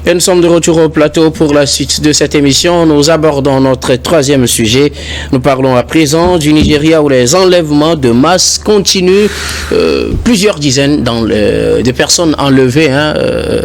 Et nous sommes de retour au plateau pour la suite de cette émission. Nous abordons notre troisième sujet. Nous parlons à présent du Nigeria où les enlèvements de masse continuent. Plusieurs dizaines de personnes enlevées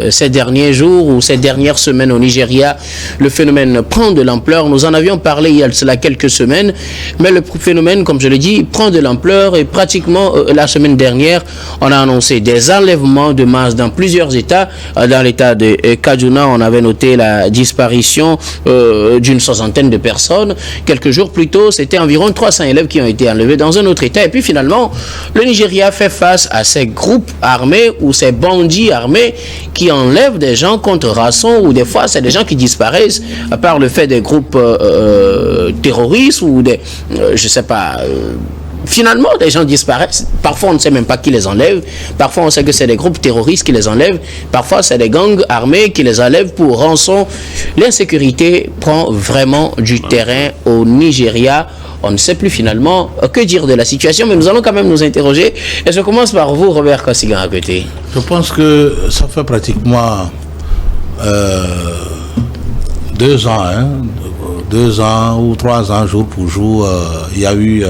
ces derniers jours ou ces dernières semaines au Nigeria. Le phénomène prend de l'ampleur. Nous en avions parlé il y a cela quelques semaines. Mais le phénomène, comme je le dis, prend de l'ampleur et pratiquement la semaine dernière, on a annoncé des enlèvements de masse dans plusieurs États. Dans l'État de Kaduna, on avait noté la disparition d'une soixantaine de personnes. Quelques jours plus tôt, c'était environ 300 élèves qui ont été enlevés dans un autre État. Et puis finalement, le Nigeria fait face à ces groupes armés ou ces bandits armés qui enlèvent des gens contre rançon, ou des fois, c'est des gens qui disparaissent par le fait des groupes terroristes ou des, je sais pas... Finalement, les gens disparaissent. Parfois, on ne sait même pas qui les enlève. Parfois, on sait que c'est des groupes terroristes qui les enlèvent. Parfois, c'est des gangs armés qui les enlèvent pour rançon. L'insécurité prend vraiment du terrain au Nigeria. On ne sait plus finalement que dire de la situation, mais nous allons quand même nous interroger. Et je commence par vous, Robert Kossigan, à côté. Je pense que ça fait pratiquement 2 ans, 2 ans ou 3 ans, jour pour jour, il y a eu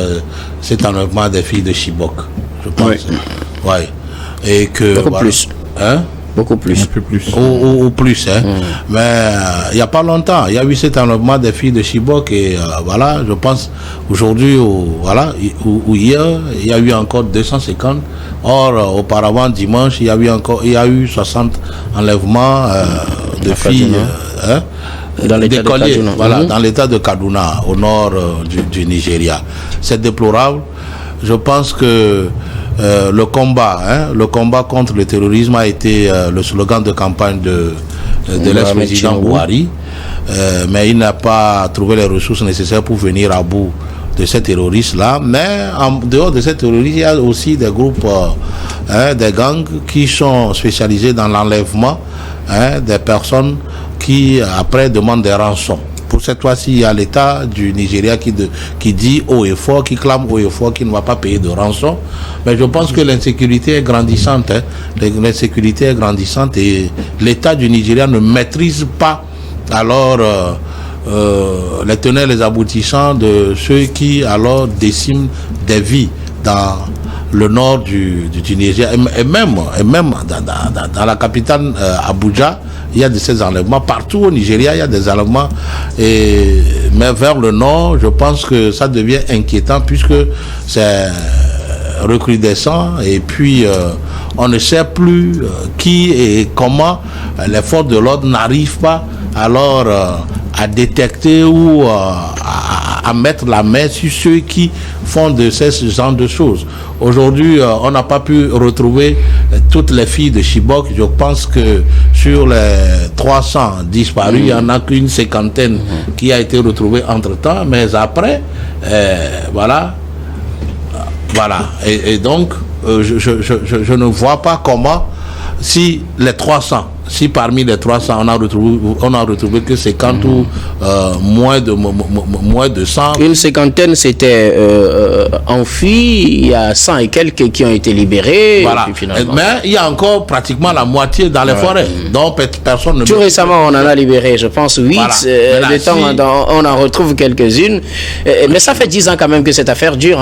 cet enlèvement des filles de Chibok, je pense. Oui. Ouais. Et que, beaucoup plus. Beaucoup plus. Un peu plus. Ou plus. Mais il n'y a pas longtemps, il y a eu cet enlèvement des filles de Chibok et voilà, je pense aujourd'hui, ou hier, il y a eu encore 250. Or, auparavant, dimanche, il y a eu 60 enlèvements de filles. Dans l'état de Kaduna. Voilà, dans l'état de Kaduna, au nord du Nigeria. C'est déplorable. Je pense que le combat contre le terrorisme a été le slogan de campagne de l'ex-président Buhari, mais il n'a pas trouvé les ressources nécessaires pour venir à bout de ces terroristes-là. Mais en dehors de ces terroristes, il y a aussi des groupes, des gangs qui sont spécialisés dans l'enlèvement des personnes qui après demandent des rançons. Pour cette fois-ci, il y a l'État du Nigeria qui dit haut et fort, qui clame haut et fort qu'il ne va pas payer de rançon. Mais je pense que l'insécurité est grandissante. L'insécurité est grandissante et l'État du Nigeria ne maîtrise pas alors les tenants et les aboutissants de ceux qui alors déciment des vies dans le nord du Nigeria et même dans la capitale Abuja. Il y a de ces enlèvements. Partout au Nigeria, il y a des enlèvements. Mais vers le nord, je pense que ça devient inquiétant puisque c'est recrudescent. Et puis, on ne sait plus qui et comment les forces de l'ordre n'arrivent pas alors à détecter ou à mettre la main sur ceux qui font de ce genre de choses. Aujourd'hui, on n'a pas pu retrouver toutes les filles de Chibok. Je pense que sur les 300 disparus, il n'y en a qu'une cinquantaine qui a été retrouvée entre-temps. Mais après, voilà. Et donc, je ne vois pas comment, si parmi les 300, on a retrouvé que 50 ou moins de 100. Une cinquantaine s'était enfuie, il y a 100 et quelques qui ont été libérés. Voilà. Mais il y a encore pratiquement la moitié dans les forêts. Donc personne ne... Tout récemment, on en a libéré, je pense, 8. Voilà. De temps, on en retrouve quelques-unes. Mais ça fait 10 ans quand même que cette affaire dure.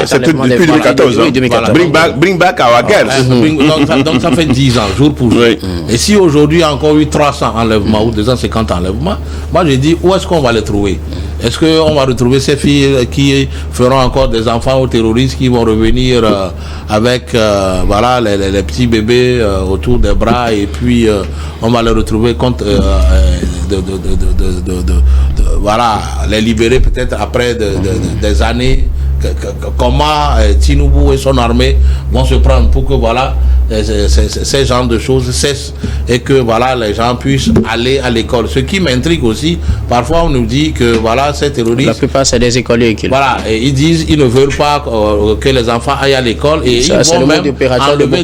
C'est depuis 2014. Oui, 2014. Bring back our girls. Donc ça fait 10 ans, jour pour jour. Et si aujourd'hui il y a encore eu 300 enlèvements ou 250 enlèvements, moi je dis où est-ce qu'on va les trouver? Est-ce qu'on va retrouver ces filles qui feront encore des enfants aux terroristes qui vont revenir avec les petits bébés autour des bras et puis on va les retrouver contre les libérer peut-être après des années? Comment Tinubu et son armée vont se prendre pour que ces genres de choses cessent et que les gens puissent aller à l'école. Ce qui m'intrigue aussi, parfois on nous dit que ces terroristes... La plupart c'est des écoliers qui... et ils disent qu'ils ne veulent pas que les enfants aillent à l'école et ça, ils vont même enlever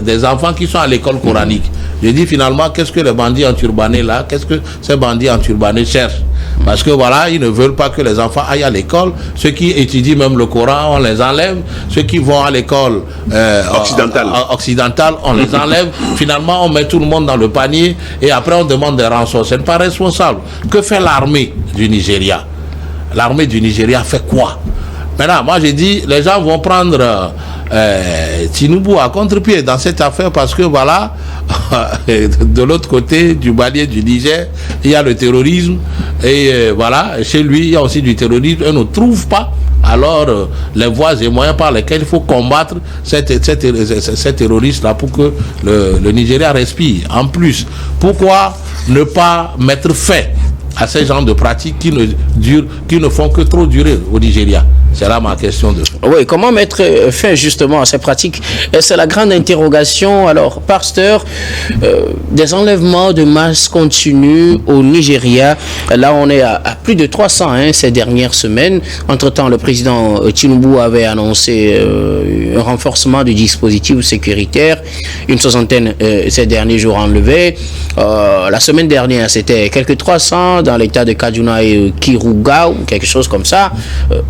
des enfants qui sont à l'école coranique. Je dis finalement, qu'est-ce que les bandits enturbanés là, qu'est-ce que ces bandits enturbanés cherchent? Parce que voilà, ils ne veulent pas que les enfants aillent à l'école. Ceux qui étudient même le Coran, on les enlève. Ceux qui vont à l'école occidentale, on les enlève. Finalement, on met tout le monde dans le panier et après on demande des rançons. Ce n'est pas responsable. Que fait l'armée du Nigeria? L'armée du Nigeria fait quoi? Maintenant, moi j'ai dit, les gens vont prendre Tinubu à contre-pied dans cette affaire parce que voilà, de l'autre côté du Mali, du Niger, il y a le terrorisme et voilà, chez lui il y a aussi du terrorisme. On ne trouve pas alors les voies et moyens par lesquels il faut combattre ces terroristes-là pour que le Nigeria respire. En plus, pourquoi ne pas mettre fin à ces genres de pratiques qui ne font que trop durer au Nigeria? C'est là ma question de fond. Oui, comment mettre fin justement à ces pratiques? C'est la grande interrogation. Alors, pasteur, des enlèvements de masse continuent au Nigeria. Là, on est à plus de 300 ces dernières semaines. Entre-temps, le président Tinubu avait annoncé un renforcement du dispositif sécuritaire. Une soixantaine ces derniers jours enlevés. La semaine dernière, c'était quelques 300 dans l'état de Kaduna et Kiruga ou quelque chose comme ça.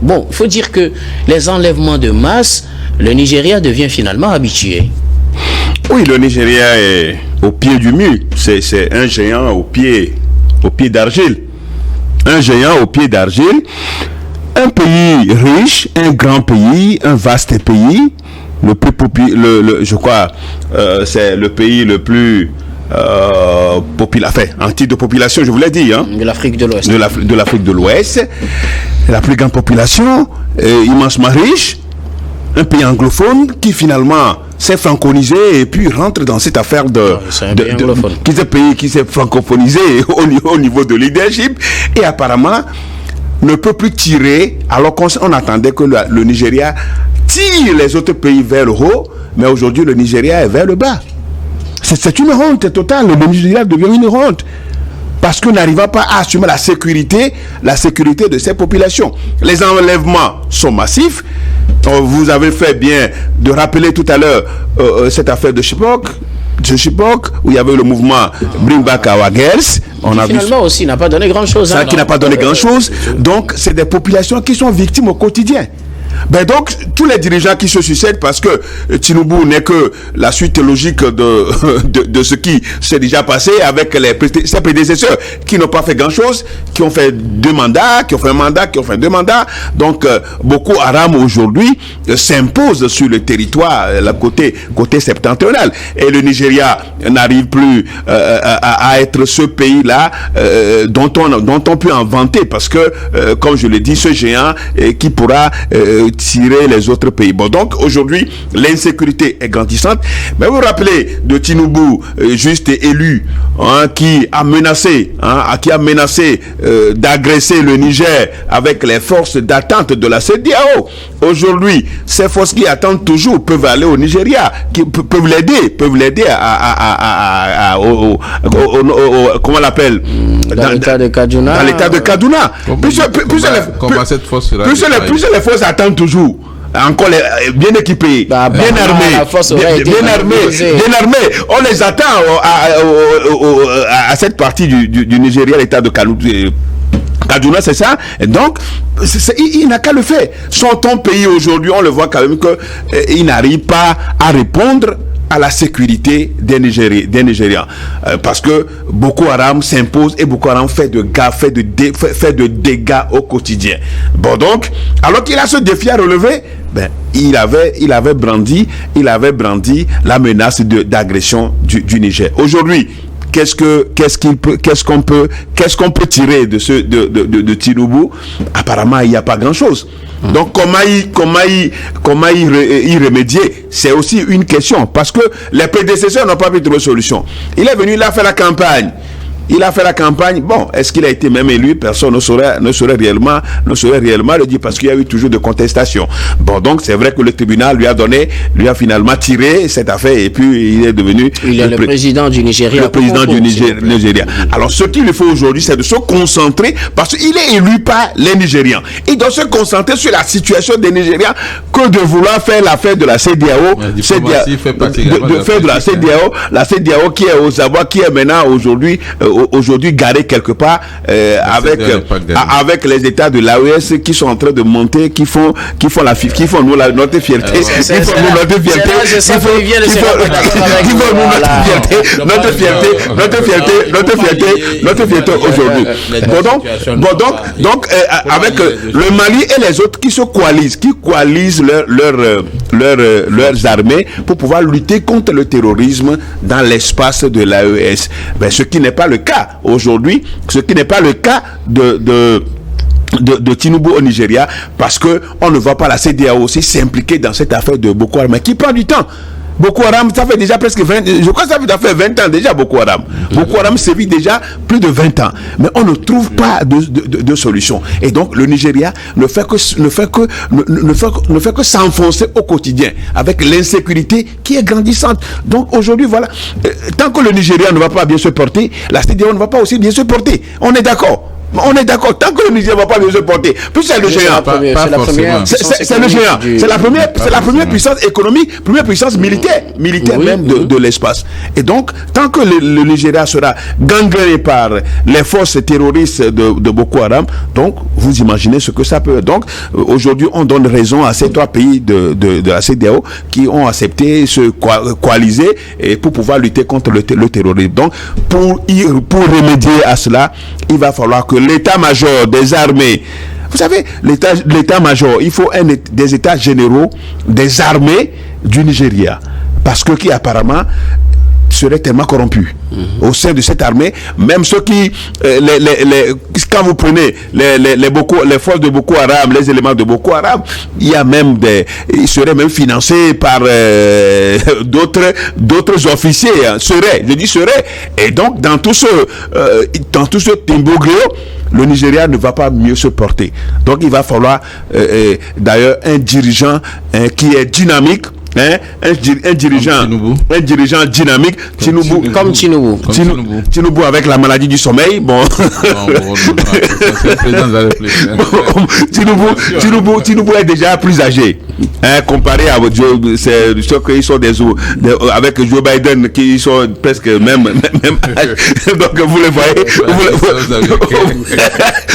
Bon, il faut dire que les enlèvements de masse, le Nigeria devient finalement habitué. Oui, le Nigeria est au pied du mur. C'est un géant au pied d'argile. Un géant au pied d'argile. Un pays riche, un grand pays, un vaste pays. Le plus je crois, c'est le pays le plus en titre de population, je vous l'ai dit, hein, de l'Afrique de l'Ouest. De l'Afrique de l'Ouest, la plus grande population, immensement riche, un pays anglophone qui finalement s'est franconisé et puis rentre dans cette affaire qui s'est francophonisé au niveau de leadership et apparemment ne peut plus tirer alors qu'on attendait que le Nigeria tire les autres pays vers le haut, mais aujourd'hui le Nigeria est vers le bas. C'est une honte totale. Le Nigeria devient une honte parce qu'on n'arrive pas à assumer la sécurité de ces populations. Les enlèvements sont massifs. Vous avez fait bien de rappeler tout à l'heure cette affaire de Chibok, où il y avait le mouvement Bring Back Our Girls. Finalement aussi n'a pas donné grand-chose. Ça qui n'a pas donné grand-chose. Donc, c'est des populations qui sont victimes au quotidien. Ben donc, tous les dirigeants qui se succèdent, parce que Tinubu n'est que la suite logique de ce qui s'est déjà passé avec ses prédécesseurs qui n'ont pas fait grand-chose, qui ont fait 2 mandats, qui ont fait un mandat, qui ont fait 2 mandats. Donc, Boko Haram aujourd'hui s'impose sur le territoire, côté septentrional. Et le Nigeria n'arrive plus à être ce pays-là dont on peut en vanter, parce que, comme je l'ai dit, ce géant qui pourra tirer les autres pays. Bon, donc aujourd'hui, l'insécurité est grandissante. Mais vous vous rappelez de Tinubu, juste élu, qui a menacé d'agresser le Niger avec les forces d'attente de la CEDEAO. Aujourd'hui, ces forces qui attendent toujours peuvent aller au Nigeria, qui peuvent l'aider comment on l'appelle, dans l'état de Kaduna. Dans l'état de Kaduna. Plus les forces attendent toujours. Encore bien équipés, bien armés. On les attend à cette partie du Nigeria, l'état de Kaduna, c'est ça. Et donc, il n'a qu'à le faire. Son pays aujourd'hui, on le voit quand même qu'il n'arrive pas à répondre à la sécurité des Nigérians. Parce que Boko Haram s'impose et Boko Haram fait de dégâts au quotidien. Bon, donc, alors qu'il a ce défi à relever, il avait brandi la menace d'agression du Niger. Aujourd'hui, qu'est-ce qu'on peut tirer de Tinubu? Apparemment, il n'y a pas grand-chose. Donc, comment y remédier? C'est aussi une question, parce que les prédécesseurs n'ont pas pu trouver de solution. Il est venu, il a fait la campagne. Bon, est-ce qu'il a été même élu? Personne ne saurait réellement le dire, parce qu'il y a eu toujours de contestations. Bon, donc c'est vrai que le tribunal lui a finalement tiré cette affaire et puis il est devenu le président du Nigeria. Nigeria. Alors ce qu'il faut aujourd'hui, c'est de se concentrer, parce qu'il est élu par les Nigérians. Il doit se concentrer sur la situation des Nigérians que de vouloir faire l'affaire de la CEDEAO. La CEDEAO qui est aux abois, qui est maintenant aujourd'hui aujourd'hui garés quelque part avec les États de l'AES qui sont en train de monter, qui font notre fierté, notre fierté aujourd'hui. Donc avec le Mali et les autres qui coalisent leurs armées pour pouvoir lutter contre le terrorisme dans l'espace de l'AES. Ben, ce qui n'est pas le cas aujourd'hui, ce qui n'est pas le cas de Tinubu au Nigeria, parce que on ne voit pas la CEDEAO aussi s'impliquer dans cette affaire de Boko Haram, qui prend du temps. Boko Haram, ça fait déjà presque 20, je crois que ça fait 20 ans déjà, Boko Haram. Boko Haram sévit déjà plus de 20 ans. Mais on ne trouve pas de solution. Et donc, le Nigeria ne fait que s'enfoncer au quotidien avec l'insécurité qui est grandissante. Donc, aujourd'hui, voilà. Tant que le Nigeria ne va pas bien se porter, la CEDEAO ne va pas aussi bien se porter. On est d'accord. Tant que le Niger ne va pas bien se porter, puis c'est le géant. C'est le géant. C'est la première puissance économique, première puissance militaire même de l'espace. Et donc, tant que le Nigeria sera gangréné par les forces terroristes de Boko Haram, donc vous imaginez ce que ça peut. Donc, aujourd'hui, on donne raison à ces 3 pays de la CEDEAO qui ont accepté se coaliser et pour pouvoir lutter contre le terrorisme. Donc, pour remédier à cela, il va falloir que l'état-major des armées, vous savez, l'état-major, il faut des états généraux des armées du Nigeria, parce que qui apparemment serait tellement corrompu au sein de cette armée, même ceux qui quand vous prenez les forces de Boko Haram, les éléments de Boko Haram, il y a même ils seraient même financés par d'autres officiers, seraient, et donc dans tout ce timbogrio, le Nigeria ne va pas mieux se porter. Donc il va falloir d'ailleurs un dirigeant qui est dynamique, un dirigeant dynamique, Tinubu avec la maladie du sommeil. Tinubu est déjà plus âgé, comparé à ceux qui sont avec Joe Biden, qui sont presque même âge. Donc vous les voyez,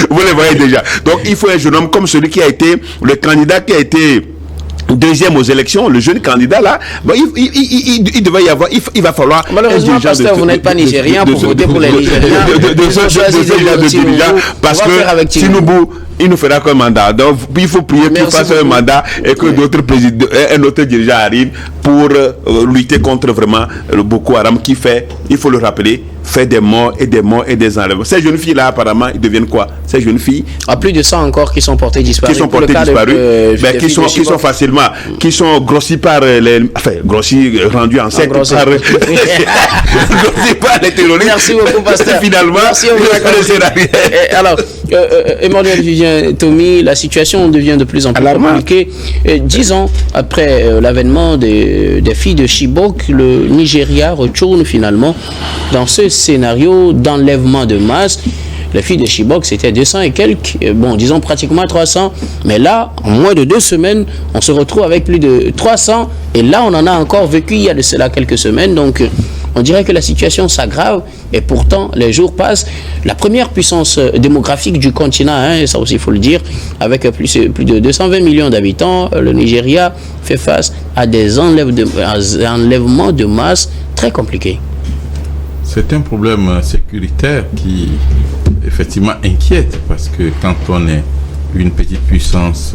vous les voyez déjà. Donc il faut un jeune homme comme celui qui a été le candidat qui a été deuxième aux élections, le jeune candidat là, il devait y avoir, il va falloir. Malheureusement, pasteur, vous n'êtes pas nigérien pour voter pour les Nigériens. Parce que Tinubu, il nous fera qu'un mandat. Donc il faut prier qu'il fasse un mandat et que d'autres présidents, un autre dirigeant arrive pour lutter contre vraiment le Boko Haram qui fait, il faut le rappeler, fait des morts et des enlèvements. Ces jeunes filles là, apparemment, ils deviennent quoi? Ces jeunes filles, plus de 100 encore qui sont portées disparues. Qui sont grossis par rendus en sec par les terroristes. Merci beaucoup, pasteur. Finalement, alors, Emmanuel Vivien Tomi, la situation devient de plus en plus compliquée. 10 ans après l'avènement des filles de Chibok, le Nigeria retourne finalement dans ce scénario d'enlèvement de masse. Les filles de Chibok, c'était 200 et quelques, disons pratiquement 300. Mais là, en moins de 2 semaines, on se retrouve avec plus de 300. Et là, on en a encore vécu il y a de cela quelques semaines. Donc, on dirait que la situation s'aggrave. Et pourtant, les jours passent. La première puissance démographique du continent, ça aussi il faut le dire, avec plus de 220 millions d'habitants, le Nigeria fait face à des enlèvements de masse très compliqués. C'est un problème sécuritaire qui, effectivement, inquiète, parce que quand on est une petite puissance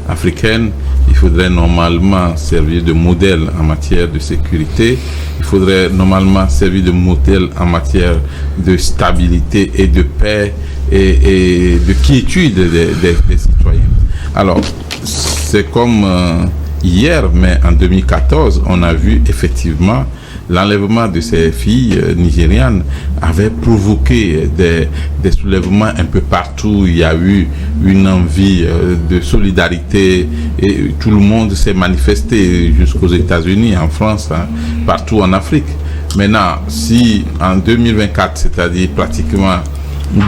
africaine, il faudrait normalement servir de modèle en matière de sécurité, il faudrait normalement servir de modèle en matière de stabilité et de paix et de quiétude des citoyens. Alors, c'est comme hier, mais en 2014, on a vu effectivement l'enlèvement de ces filles nigérianes avait provoqué des soulèvements un peu partout. Il y a eu une envie de solidarité et tout le monde s'est manifesté jusqu'aux États-Unis, en France, partout en Afrique. Maintenant, si en 2024, c'est-à-dire pratiquement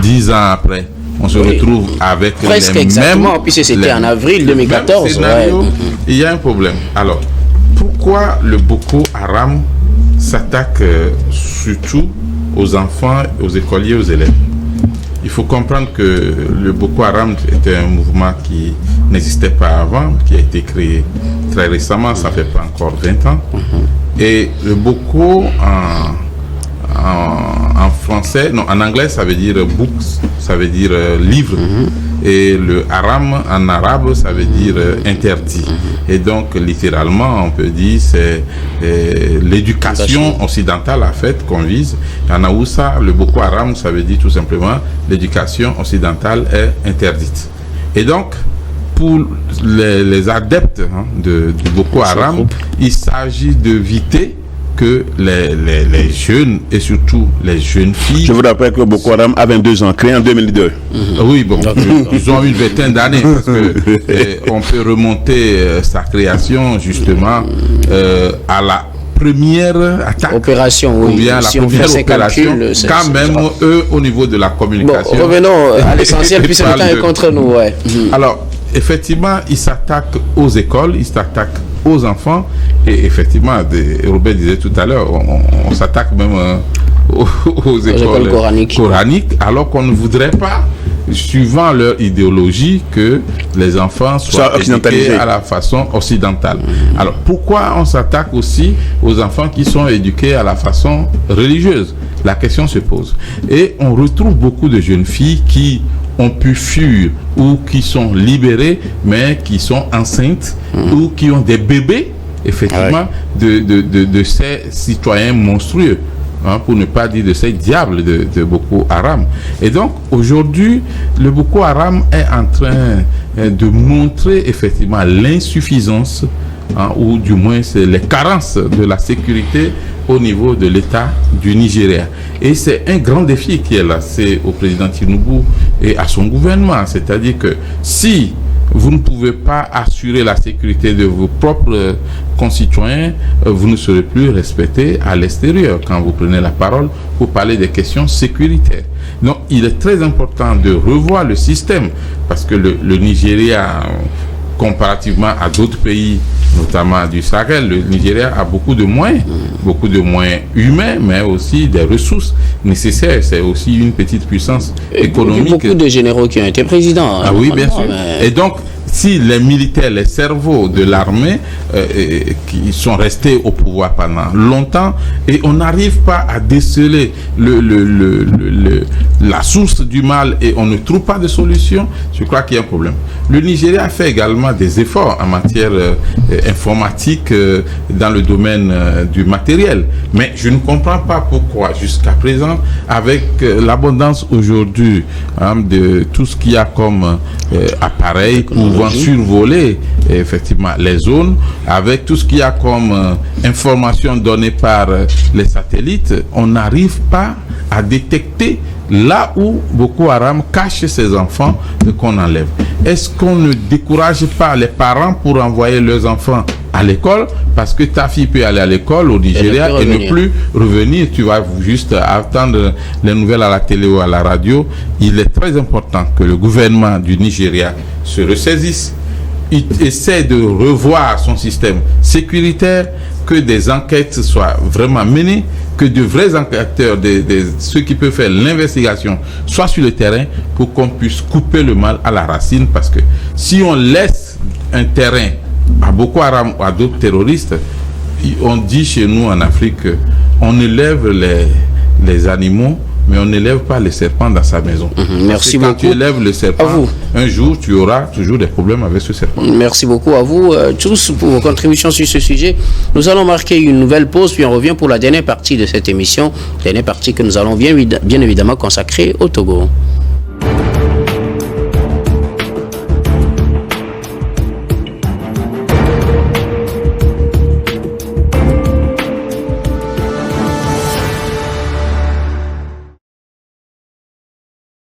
10 ans après, on se retrouve avec presque les exactement, mêmes... Puisque c'était en avril 2014. Scénario, il y a un problème. Alors, pourquoi le Boko Haram s'attaque surtout aux enfants, aux écoliers, aux élèves. Il faut comprendre que le Boko Haram était un mouvement qui n'existait pas avant, qui a été créé très récemment, ça fait pas encore 20 ans. Et le Boko en français, non, en anglais ça veut dire books, ça veut dire livre. Et le haram en arabe ça veut dire interdit. Et donc littéralement on peut dire c'est l'éducation occidentale en fait qu'on vise. En Aoussa, le Boko Haram ça veut dire tout simplement l'éducation occidentale est interdite. Et donc pour les adeptes du Boko Haram, il s'agit d'éviter que les jeunes et surtout les jeunes filles... Je vous rappelle que Boko Haram a 22 ans, créé en 2002. Oui, bon, ils ont une vingtaine d'années parce que on peut remonter sa création justement à la première attaque, opération, oui. Ou bien si la première opération, quand même eux au niveau de la communication. Bon, revenons à l'essentiel puisque le temps est contre nous. Ouais. Alors, effectivement, ils s'attaquent aux écoles, ils s'attaquent aux enfants et effectivement, Robert disait tout à l'heure, on s'attaque même aux écoles coraniques alors qu'on ne voudrait pas, suivant leur idéologie, que les enfants soient éduqués à la façon occidentale. Alors pourquoi on s'attaque aussi aux enfants qui sont éduqués à la façon religieuse? La question se pose. Et on retrouve beaucoup de jeunes filles qui ont pu fuir ou qui sont libérées mais qui sont enceintes ou qui ont des bébés effectivement de ces citoyens monstrueux, pour ne pas dire de ces diables de Boko Haram. Et donc aujourd'hui le Boko Haram est en train de montrer effectivement l'insuffisance ou du moins c'est les carences de la sécurité au niveau de l'État du Nigeria. Et c'est un grand défi qui est lancé au président Tinubu et à son gouvernement. C'est-à-dire que si vous ne pouvez pas assurer la sécurité de vos propres concitoyens, vous ne serez plus respecté à l'extérieur quand vous prenez la parole pour parler des questions sécuritaires. Donc il est très important de revoir le système parce que le Nigeria, comparativement à d'autres pays, notamment du Sahel, le Nigeria a beaucoup de moyens humains, mais aussi des ressources nécessaires. C'est aussi une petite puissance économique. Il y a beaucoup de généraux qui ont été présidents. Ah oui, bien sûr. Et donc, si les militaires, les cerveaux de l'armée qui sont restés au pouvoir pendant longtemps et on n'arrive pas à déceler la source du mal et on ne trouve pas de solution, je crois qu'il y a un problème. Le Nigeria a fait également des efforts en matière informatique dans le domaine du matériel, mais je ne comprends pas pourquoi jusqu'à présent, avec l'abondance aujourd'hui de tout ce qu'il y a comme appareil pouvant survoler effectivement les zones, avec tout ce qu'il y a comme information donnée par les satellites, on n'arrive pas à détecter là où Boko Haram cache ses enfants qu'on enlève. Est-ce qu'on ne décourage pas les parents pour envoyer leurs enfants à l'école, parce que ta fille peut aller à l'école au Nigeria et ne plus revenir, tu vas juste attendre les nouvelles à la télé ou à la radio. Il est très important que le gouvernement du Nigeria se ressaisisse, il essaie de revoir son système sécuritaire, que des enquêtes soient vraiment menées, que de vrais enquêteurs, ceux qui peuvent faire l'investigation, soient sur le terrain pour qu'on puisse couper le mal à la racine, parce que si on laisse un terrain à Boko Haram ou à d'autres terroristes, on dit chez nous en Afrique, on élève les animaux, mais on n'élève pas les serpents dans sa maison. Merci beaucoup. Quand beaucoup. tu élèves le serpent, un jour tu auras toujours des problèmes avec ce serpent. Merci beaucoup à vous tous pour vos contributions sur ce sujet. Nous allons marquer une nouvelle pause, puis on revient pour la dernière partie de cette émission, dernière partie que nous allons bien évidemment consacrer au Togo.